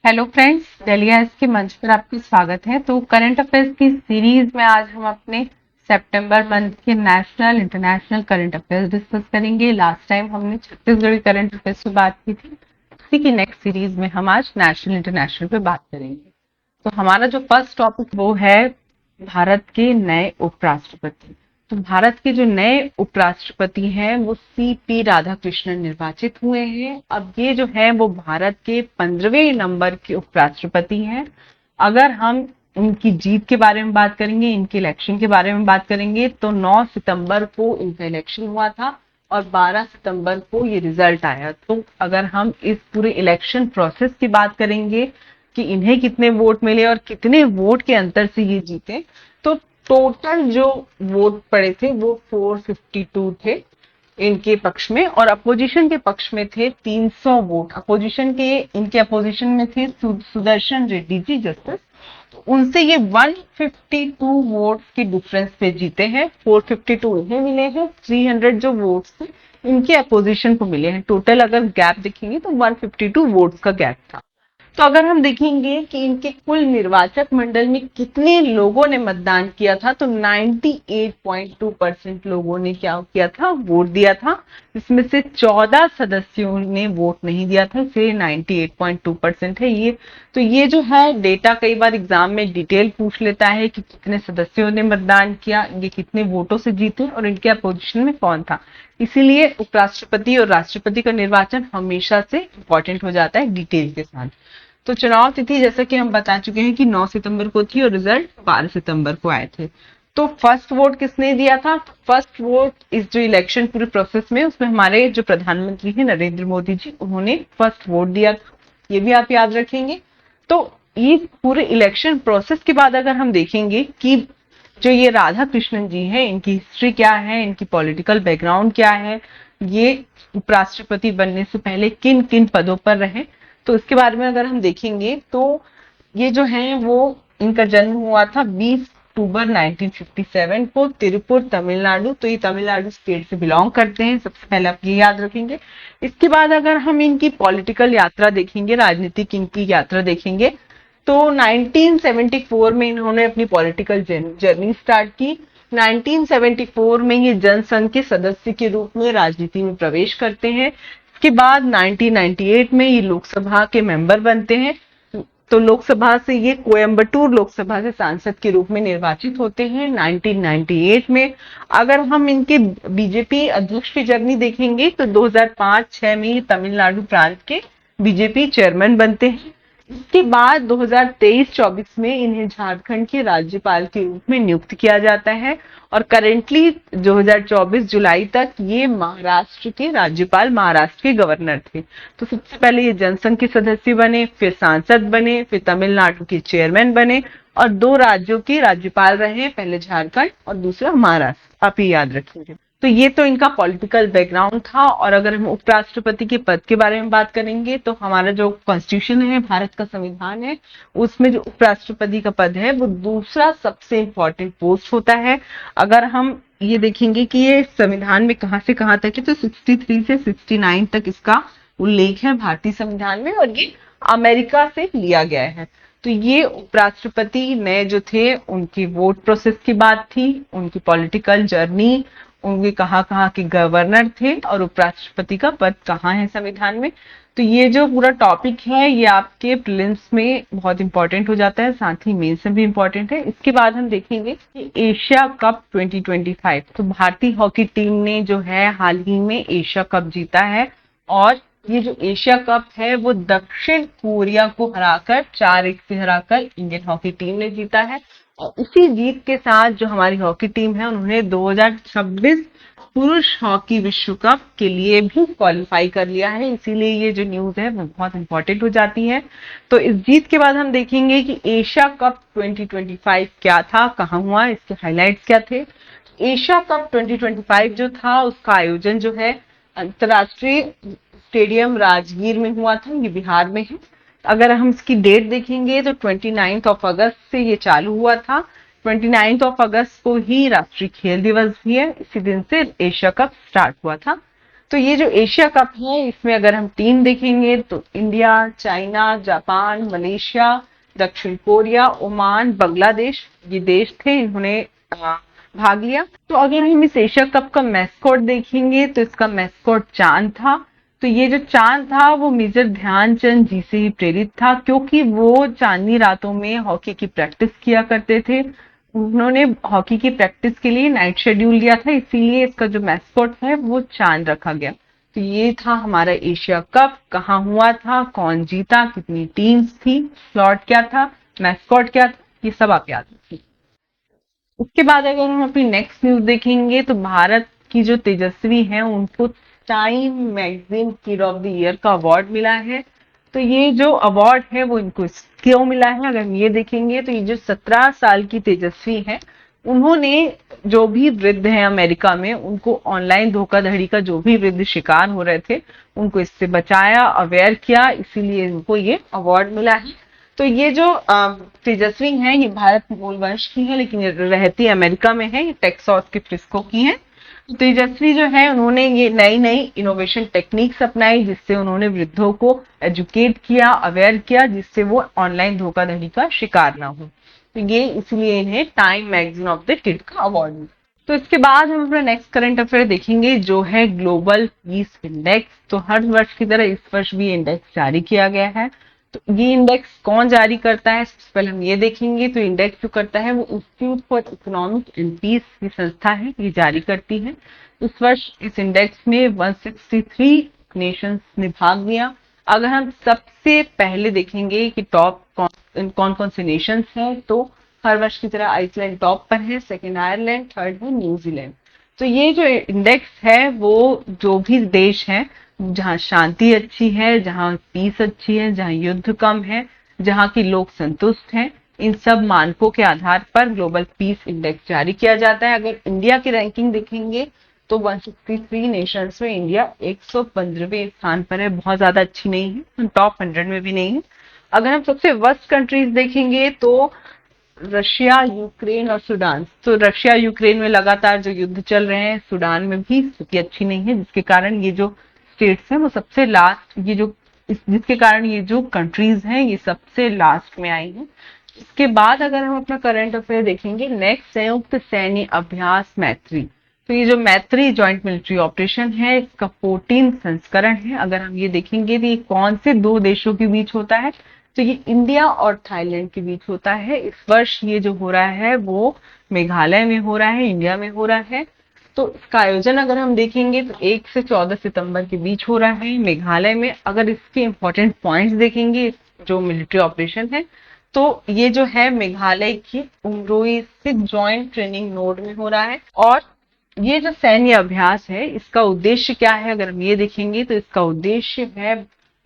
Hello friends, Delhi eyes के मंच पर आपका स्वागत है। तो करंट अफेयर्स की सीरीज में आज हम अपने सितंबर मंथ के national international current affairs discuss करेंगे। लास्ट टाइम हमने छत्तीसगढ़ी करंट अफेयर्स पे बात की थी। इसी की नेक्स्ट सीरीज में हम आज नेशनल इंटरनेशनल पे बात करेंगे। तो हमारा जो फर्स्ट टॉपिक वो है भारत के नए उपराष्ट्रपति। तो भारत के जो नए उपराष्ट्रपति हैं वो सीपी राधाकृष्णन निर्वाचित हुए हैं। अब ये जो है वो भारत के 15वें नंबर के उपराष्ट्रपति हैं। अगर हम इनकी जीत के बारे में बात करेंगे, इनके इलेक्शन के बारे में बात करेंगे, तो 9 सितंबर को इनका इलेक्शन हुआ था और 12 सितंबर को ये रिजल्ट आया। तो अगर हम इस पूरे इलेक्शन प्रोसेस की बात करेंगे कि इन्हें कितने वोट मिले और कितने वोट के अंतर से ये जीते, तो टोटल जो वोट पड़े थे वो 452 थे इनके पक्ष में, और अपोजिशन के पक्ष में थे 300 वोट। अपोजिशन के इनके अपोजिशन में थे सुदर्शन रेड्डी जी जस्टिस, तो उनसे ये 152 वोट के डिफरेंस पे जीते हैं। 452 इन्हें मिले हैं, 300 जो वोट्स थे इनके अपोजिशन को मिले हैं। टोटल अगर गैप देखेंगे तो 152 वोट्स का गैप था। तो अगर हम देखेंगे कि इनके कुल निर्वाचक मंडल में कितने लोगों ने मतदान किया था, तो 98.2% लोगों ने क्या किया था, वोट दिया था। इसमें से 14 सदस्यों ने वोट नहीं दिया था, इसलिए 98.2% है ये। तो ये जो है डेटा कई बार एग्जाम में डिटेल पूछ लेता है कि कितने सदस्यों ने मतदान किया, ये कितने वोटों से जीते और इनके अपोजिशन में कौन था। इसीलिए उपराष्ट्रपति और राष्ट्रपति का निर्वाचन हमेशा से इंपॉर्टेंट हो जाता है डिटेल के साथ। तो चुनाव तिथि जैसा कि हम बता चुके हैं कि 9 सितंबर को थी और रिजल्ट 12 सितंबर को आए थे। तो फर्स्ट वोट किसने दिया था? फर्स्ट वोट इस जो इलेक्शन पूरे प्रोसेस में, उसमें हमारे जो प्रधानमंत्री हैं नरेंद्र मोदी जी, उन्होंने फर्स्ट वोट दिया था। ये भी आप याद रखेंगे। तो ये पूरे इलेक्शन प्रोसेस के बाद अगर हम देखेंगे कि जो ये राधा कृष्णन जी हैं, इनकी हिस्ट्री क्या है, इनकी पॉलिटिकल बैकग्राउंड क्या है, ये उपराष्ट्रपति बनने से पहले किन किन पदों पर रहे, तो इसके बारे में अगर हम देखेंगे तो ये जो है वो इनका जन्म हुआ था 20 अक्टूबर 1957 को तिरुपुर तमिलनाडु। तो ये तमिलनाडु स्टेट से बिलोंग करते हैं, सबसे पहले आप ये याद रखेंगे। इसके बाद अगर हम इनकी पॉलिटिकल यात्रा देखेंगे, राजनीतिक इनकी यात्रा देखेंगे, तो 1974 में इन्होंने अपनी पॉलिटिकल जर्नी स्टार्ट की। 1974 में ये जनसंघ के सदस्य के रूप में राजनीति में प्रवेश करते हैं। इसके बाद 1998 में ये लोकसभा के मेंबर बनते हैं। तो लोकसभा से ये कोयम्बटूर लोकसभा से सांसद के रूप में निर्वाचित होते हैं 1998 में। अगर हम इनके बीजेपी अध्यक्ष की जर्नी देखेंगे तो 2005-6 में ये तमिलनाडु प्रांत के बीजेपी चेयरमैन बनते हैं। इसके बाद 2023-24 में इन्हें झारखंड के राज्यपाल के रूप में नियुक्त किया जाता है और करेंटली 2024 जुलाई तक ये महाराष्ट्र के राज्यपाल, महाराष्ट्र के गवर्नर थे। तो सबसे पहले ये जनसंघ के सदस्य बने, फिर सांसद बने, फिर तमिलनाडु के चेयरमैन बने और 2 राज्यों के राज्यपाल रहे, पहले झारखंड और दूसरा महाराष्ट्र। आप ये याद रखेंगे। तो ये तो इनका पॉलिटिकल बैकग्राउंड था। और अगर हम उपराष्ट्रपति के पद के बारे में बात करेंगे तो हमारा जो कॉन्स्टिट्यूशन है, भारत का संविधान है, उसमें जो उपराष्ट्रपति का पद है वो दूसरा सबसे इंपॉर्टेंट पोस्ट होता है। अगर हम ये देखेंगे कि ये संविधान में कहां से कहां तक है, तो 63 से 69 तक इसका उल्लेख है भारतीय संविधान में, और ये अमेरिका से लिया गया है। तो ये उपराष्ट्रपति नए जो थे उनकी वोट प्रोसेस की बात थी, उनकी पॉलिटिकल जर्नी, उनके कहाँ कहाँ के गवर्नर थे और उपराष्ट्रपति का पद कहाँ है संविधान में। तो ये जो पूरा टॉपिक है ये आपके प्रीलिम्स में बहुत इंपॉर्टेंट हो जाता है, साथ ही मेंस में भी इंपॉर्टेंट है। इसके बाद हम देखेंगे कि एशिया कप 2025। तो भारतीय हॉकी टीम ने जो है हाल ही में एशिया कप जीता है, और ये जो एशिया कप है वो दक्षिण कोरिया को हराकर 4-1 से हराकर इंडियन हॉकी टीम ने जीता है। और इसी जीत के साथ जो हमारी हॉकी टीम है उन्होंने 2026 पुरुष हॉकी विश्व कप के लिए भी क्वालिफाई कर लिया है। इसीलिए ये जो न्यूज है वो बहुत इंपॉर्टेंट हो जाती है। तो इस जीत के बाद हम देखेंगे कि एशिया कप 2025 क्या था, कहाँ हुआ, इसके हाइलाइट्स क्या थे। एशिया कप 2025 जो था उसका आयोजन जो है अंतरराष्ट्रीय स्टेडियम राजगीर में हुआ था, ये बिहार में है। अगर हम इसकी डेट देखेंगे तो 29 अगस्त से ये चालू हुआ था। 29 अगस्त को ही राष्ट्रीय खेल दिवस भी है, इसी दिन से एशिया कप स्टार्ट हुआ था। तो ये जो एशिया कप है इसमें अगर हम टीम देखेंगे तो इंडिया, चाइना, जापान, मलेशिया, दक्षिण कोरिया, ओमान, बांग्लादेश ये देश थे, इन्होंने भाग लिया। तो अगर हम इस एशिया कप का मैस्कॉट देखेंगे तो इसका मैस्कॉट चांद था। तो ये जो चांद था वो मेजर ध्यानचंद जी से ही प्रेरित था, क्योंकि वो चांदनी रातों में हॉकी की प्रैक्टिस किया करते थे। उन्होंने हॉकी की प्रैक्टिस के लिए नाइट शेड्यूल लिया था, इसीलिए इसका जो मैस्कॉट है वो चांद रखा गया। तो ये था हमारा एशिया कप, कहाँ हुआ था, कौन जीता, कितनी टीम्स थी, स्लॉट क्या था, मैस्कॉट क्या था, ये सब आप याद रखिए। उसके बाद अगर हम अपनी नेक्स्ट न्यूज देखेंगे तो भारत की जो तेजस्वी हैं उनको time magazine kid of the year का अवार्ड मिला है। तो ये जो अवार्ड है वो इनको क्यों मिला है, अगर हम ये देखेंगे तो ये जो 17 साल की तेजस्वी है उन्होंने जो भी वृद्ध हैं अमेरिका में उनको ऑनलाइन धोखाधड़ी का जो भी वृद्ध शिकार हो रहे थे उनको इससे बचाया, अवेयर किया, इसीलिए इनको ये अवार्ड मिला है। तो ये जो तेजस्वी हैं ये भारत मूल वंश की है लेकिन ये रहती अमेरिका में है, ये टेक्सास के फ्रिस्को की हैं। तो तेजस्वी जो है उन्होंने ये नई नई इनोवेशन टेक्निक्स अपनाई जिससे उन्होंने वृद्धों को एजुकेट किया, अवेयर किया, जिससे वो ऑनलाइन धोखाधड़ी का शिकार ना हो। तो ये इसलिए इन्हें time magazine of the kid का अवार्ड मिला। तो इसके बाद हम अपना नेक्स्ट करंट अफेयर देखेंगे जो है ग्लोबल पीस इंडेक्स। तो हर वर्ष की तरह इस वर्ष भी इंडेक्स जारी किया गया है। तो ये इंडेक्स कौन जारी करता है, सबसे पहले हम ये देखेंगे। तो इंडेक्स जो करता है वो institute for economic and peace की संस्था है, ये जारी करती है। इस वर्ष इस इंडेक्स में 163 नेशंस ने भाग लिया। अगर हम सबसे पहले देखेंगे कि टॉप कौन कौन से नेशंस हैं, तो हर वर्ष की तरह आइसलैंड टॉप पर है, सेकंड आयरलैंड, थर्ड है न्यूजीलैंड। तो ये जो इंडेक्स है वो जो भी देश है जहाँ शांति अच्छी है, जहाँ पीस अच्छी है, जहाँ युद्ध कम है, जहाँ की लोग संतुष्ट हैं, इन सब मानकों के आधार पर ग्लोबल पीस इंडेक्स जारी किया जाता है। अगर इंडिया की रैंकिंग देखेंगे तो 163 नेशंस में इंडिया 115वें स्थान पर है, बहुत ज्यादा अच्छी नहीं है, हम टॉप 100 में भी नहीं है। अगर हम सबसे वर्स्ट कंट्रीज देखेंगे तो रशिया, यूक्रेन और सूडान। तो रशिया यूक्रेन में लगातार जो युद्ध चल रहे हैं, सूडान में भी स्थिति अच्छी नहीं है, जिसके कारण ये जो स्टेट्स हैं वो सबसे लास्ट, ये जो जिसके कारण ये जो कंट्रीज हैं ये सबसे लास्ट में आई हैं। इसके बाद अगर हम अपना करंट अफेयर देखेंगे, नेक्स्ट संयुक्त सैन्य अभ्यास मैत्री। तो ये जो मैत्री ज्वाइंट मिलिट्री ऑपरेशन है इसका 14 संस्करण है। अगर हम ये देखेंगे तो ये कौन से दो देशों के बीच होता है, तो ये इंडिया और थाईलैंड के बीच होता है। इस वर्ष ये जो हो रहा है वो मेघालय में हो रहा है, इंडिया में हो रहा है। तो इसका आयोजन अगर हम देखेंगे तो 1 से 14 सितंबर के बीच हो रहा है मेघालय में। अगर इसके इंपॉर्टेंट पॉइंट्स देखेंगे जो मिलिट्री ऑपरेशन है, तो ये जो है मेघालय की उमरोई स्थित जॉइंट ट्रेनिंग नोड में हो रहा है। और ये जो सैन्य अभ्यास है इसका उद्देश्य क्या है, अगर हम ये देखेंगे तो इसका उद्देश्य है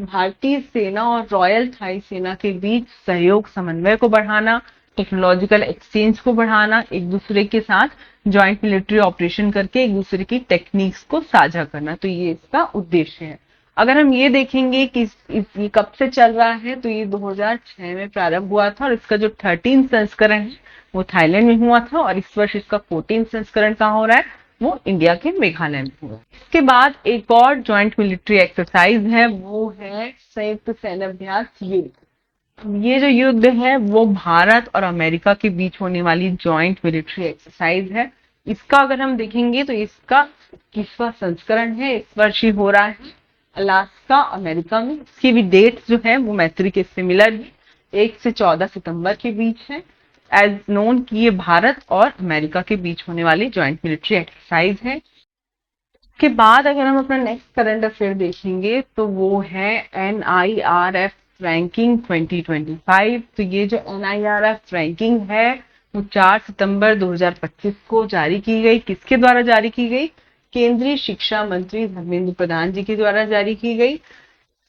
भारतीय सेना और रॉयल थाई सेना के बीच सहयोग समन्वय को बढ़ाना, टेक्नोलॉजिकल एक्सचेंज को बढ़ाना, एक दूसरे के साथ ज्वाइंट मिलिट्री ऑपरेशन करके एक दूसरे की टेक्निक्स को साझा करना। तो ये इसका उद्देश्य है। अगर हम ये देखेंगे कि ये कब से चल रहा है, तो ये 2006 में प्रारंभ हुआ था और इसका जो 13 संस्करण है वो थाईलैंड में हुआ था और इस वर्ष इसका 14 संस्करण कहाँ हो रहा है, वो इंडिया के मेघालय में हुआ। इसके बाद एक और ज्वाइंट मिलिट्री एक्सरसाइज है, वो है संयुक्त सैन्य अभ्यास युद्ध। ये जो युद्ध है वो भारत और अमेरिका के बीच होने वाली ज्वाइंट मिलिट्री एक्सरसाइज है। इसका अगर हम देखेंगे तो इसका 21वां संस्करण है, इस वर्ष ही हो रहा है अलास्का अमेरिका में। इसकी भी डेट जो है वो मैत्री के सिमिलर है, 1 से 14 सितंबर के बीच है। एज नोन कि ये भारत और अमेरिका के बीच होने वाली ज्वाइंट मिलिट्री एक्सरसाइज है। के बाद अगर हम अपना नेक्स्ट करंट अफेयर देखेंगे तो वो है NIRF रैंकिंग 2025। तो ये जो NIRF रैंकिंग है वो 4 सितंबर 2025 को जारी की गई। किसके द्वारा जारी की गई, केंद्रीय शिक्षा मंत्री धर्मेंद्र प्रधान जी के द्वारा जारी की गई।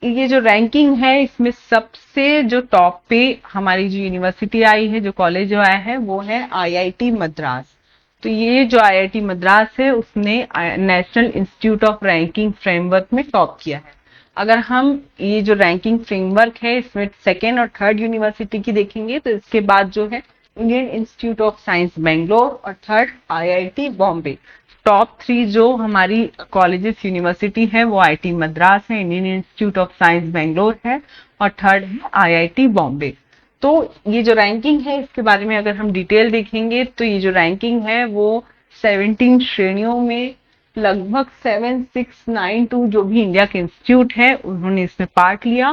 ये जो रैंकिंग है इसमें सबसे जो टॉप पे हमारी जो यूनिवर्सिटी आई है, जो कॉलेज जो आया है वो है IIT मद्रास। तो ये जो IIT मद्रास है उसने national institute of ranking framework में टॉप किया है। अगर हम ये जो रैंकिंग फ्रेमवर्क है इसमें सेकेंड और थर्ड यूनिवर्सिटी की देखेंगे तो इसके बाद जो है Indian institute of science Bangalore और थर्ड IIT बॉम्बे। टॉप 3 जो हमारी कॉलेजेस यूनिवर्सिटी है वो आईआईटी मद्रास है, Indian institute of science Bangalore है, और थर्ड है आईआईटी बॉम्बे। तो ये जो रैंकिंग है इसके बारे में अगर हम डिटेल देखेंगे तो ये जो रैंकिंग है वो 17 श्रेणियों में लगभग 7692 जो भी इंडिया के इंस्टीट्यूट है उन्होंने इसमें पार्ट लिया।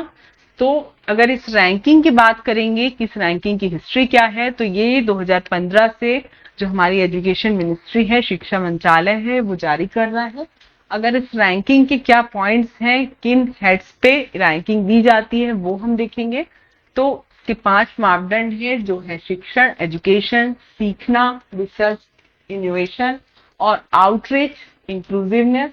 तो अगर इस रैंकिंग की बात करेंगे कि इस रैंकिंग की हिस्ट्री क्या है, तो ये 2015 से जो हमारी एजुकेशन मिनिस्ट्री है, शिक्षा मंत्रालय है, वो जारी कर रहा है। अगर इस रैंकिंग के क्या पॉइंट्स हैं, किन हेड्स पे रैंकिंग दी जाती है, वो हम देखेंगे। तो इसके 5 मापदंड है जो है शिक्षण, एजुकेशन, सीखना, रिसर्च, इनोवेशन और आउटरीच, इंक्लूसिवनेस,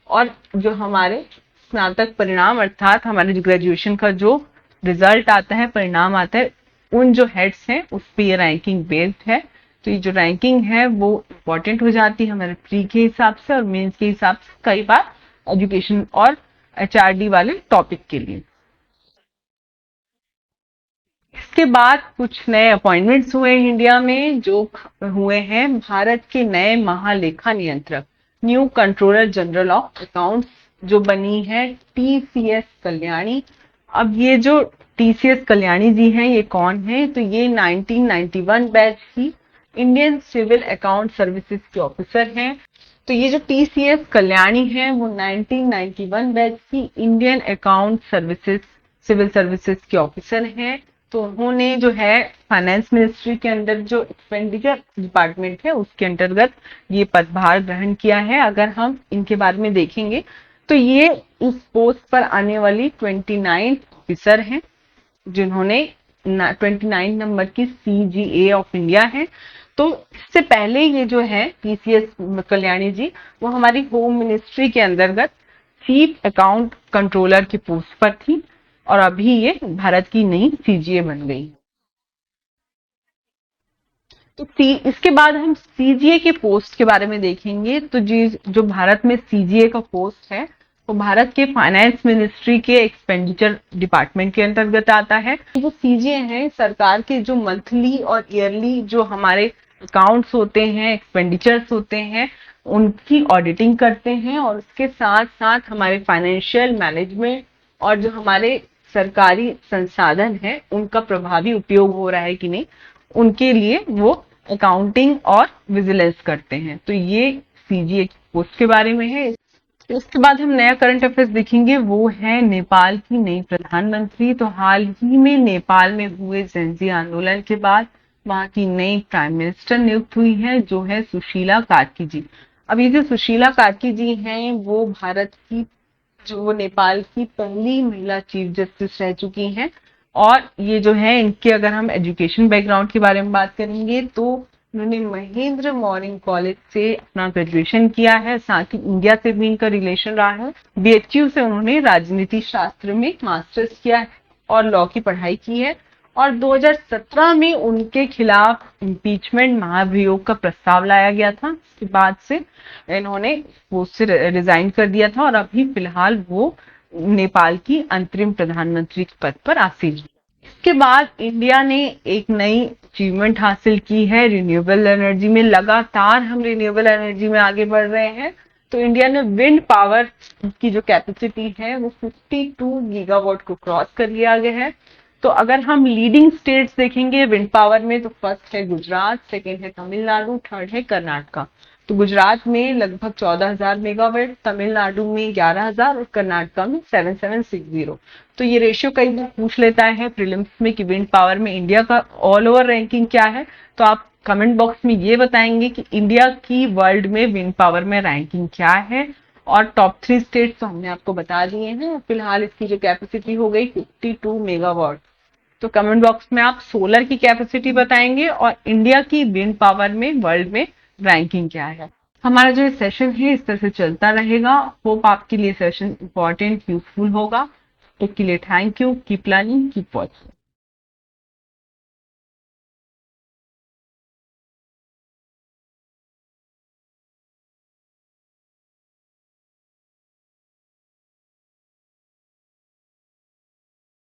और जो हमारे स्नातक परिणाम अर्थात हमारे जो ग्रेजुएशन का जो रिजल्ट आता है, परिणाम आता है, उन जो हेड्स हैं उस पे ये रैंकिंग बेस्ड है। तो ये जो रैंकिंग है वो इम्पोर्टेंट हो जाती है हमारे प्री के हिसाब से और मेंस के हिसाब से, कई बार एजुकेशन और एचआरडी वाले टॉपिक के लिए। इसके बाद कुछ नए अपॉइंटमेंट्स हुए हैं इंडिया में, जो हुए हैं भारत के नए महालेखा नियंत्रक, new controller general of accounts, जो बनी है टीसीएस कल्याणी। अब ये जो टीसीएस कल्याणी जी हैं ये कौन है, तो ये 1991 बैच की इंडियन सिविल अकाउंट सर्विसेज के ऑफिसर हैं। तो ये जो टीसीएस कल्याणी है वो 1991 बैच की Indian account services civil services के ऑफिसर हैं। तो उन्होंने जो है फाइनेंस मिनिस्ट्री के अंदर जो एक्सपेंडिचर डिपार्टमेंट है उसके अंतर्गत ये पदभार ग्रहण किया है। अगर हम इनके बारे में देखेंगे तो ये इस पोस्ट पर आने वाली 29 ऑफिसर हैं जिन्होंने 29 नंबर की सीजीए ऑफ इंडिया है। तो इससे पहले ये जो है टीसीएस कल्याणी जी वो हमारी होम मिनिस्ट्री के अंतर्गत चीफ अकाउंट कंट्रोलर की पोस्ट पर थी और अभी ये भारत की नई सीजीए बन गई। तो इसके बाद हम सीजीए के पोस्ट के बारे में देखेंगे। तो जी जो भारत में सीजीए का पोस्ट है वो भारत के फाइनेंस मिनिस्ट्री के एक्सपेंडिचर डिपार्टमेंट के अंतर्गत आता है। जो सीजीए है सरकार के जो मंथली और ईयरली जो हमारे अकाउंट्स होते हैं, एक्सपेंडिचर्स होते हैं, उनकी ऑडिटिंग करते हैं और उसके साथ साथ हमारे फाइनेंशियल मैनेजमेंट और जो हमारे सरकारी संसाधन है उनका प्रभावी उपयोग हो रहा है कि नहीं, उनके लिए वो अकाउंटिंग और विजिलेंस करते हैं। तो ये सीजीए की पोस्ट के बारे में है। उसके बाद हम नया करंट अफेयर्स देखेंगे, वो है नेपाल की नई प्रधानमंत्री। तो हाल ही में नेपाल में हुए जेनजी आंदोलन के बाद वहां की नई प्राइम मिनिस्टर नियुक्त हुई है जो है सुशीला कार्की जी। अब ये जो सुशीला कार्की जी हैं वो भारत की जो नेपाल की पहली महिला चीफ जस्टिस रह चुकी हैं। और ये जो है इनके अगर हम एजुकेशन बैकग्राउंड के बारे में बात करेंगे तो उन्होंने महेंद्र मॉर्निंग कॉलेज से अपना ग्रेजुएशन किया है, साथ ही इंडिया से भी इनका रिलेशन रहा है। बीएचयू से उन्होंने राजनीति शास्त्र में मास्टर्स किया है और लॉ की पढ़ाई की है। और 2017 में उनके खिलाफ इम्पीचमेंट महाभियोग का प्रस्ताव लाया गया था। इसके बाद से इन्होंने पोस्ट से रिजाइन कर दिया था और अभी फिलहाल वो नेपाल की अंतरिम प्रधानमंत्री के पद पर आसीन है। इसके बाद इंडिया ने एक नई अचीवमेंट हासिल की है रिन्यूएबल एनर्जी में। लगातार हम रिन्यूएबल एनर्जी में आगे बढ़ रहे हैं। तो इंडिया ने विंड पावर की जो कैपेसिटी है वो 52 गीगावाट को क्रॉस कर लिया गया है। तो अगर हम लीडिंग स्टेट्स देखेंगे विंड पावर में तो फर्स्ट है गुजरात, सेकेंड है तमिलनाडु, थर्ड है कर्नाटका। तो गुजरात में लगभग 14,000 मेगावाट, तमिलनाडु में 11,000 और कर्नाटका में 7,760। तो ये रेशियो कई बार पूछ लेता है प्रीलिम्स में कि विंड पावर में इंडिया का ऑल ओवर रैंकिंग क्या है। तो आप कमेंट बॉक्स में ये बताएंगे कि इंडिया की वर्ल्ड में विंड पावर में रैंकिंग क्या है। और टॉप 3 स्टेट्स तो हमने आपको बता दिए हैं। फिलहाल इसकी जो कैपेसिटी हो गई 52 मेगावाट। तो कमेंट बॉक्स में आप सोलर की कैपेसिटी बताएंगे और इंडिया की विंड पावर में वर्ल्ड में रैंकिंग क्या है। हमारा जो सेशन है इस तरह से चलता रहेगा। होप आपके लिए सेशन इंपॉर्टेंट यूजफुल होगा। तो के लिए thank you. Keep learning, keep watching.